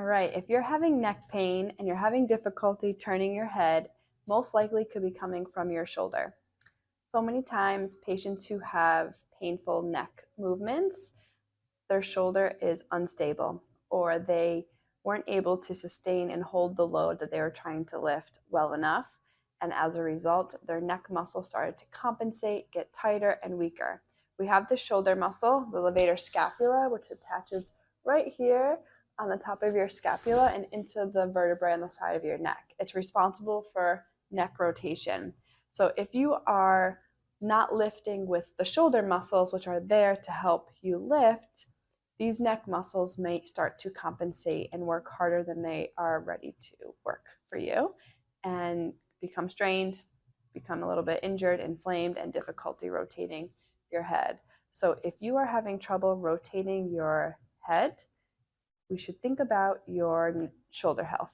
right, if you're having neck pain and you're having difficulty turning your head, most likely could be coming from your shoulder. So many times, patients who have painful neck movements, their shoulder is unstable or they weren't able to sustain and hold the load that they were trying to lift well enough. And as a result, their neck muscle started to compensate, get tighter and weaker. We have the shoulder muscle, the levator scapula, which attaches right here on the top of your scapula and into the vertebrae on the side of your neck. It's responsible for neck rotation. So if you are not lifting with the shoulder muscles, which are there to help you lift, these neck muscles may start to compensate and work harder than they are ready to work for you and become strained, become a little bit injured, inflamed, and difficulty rotating your head. So if you are having trouble rotating your head, we should think about your shoulder health.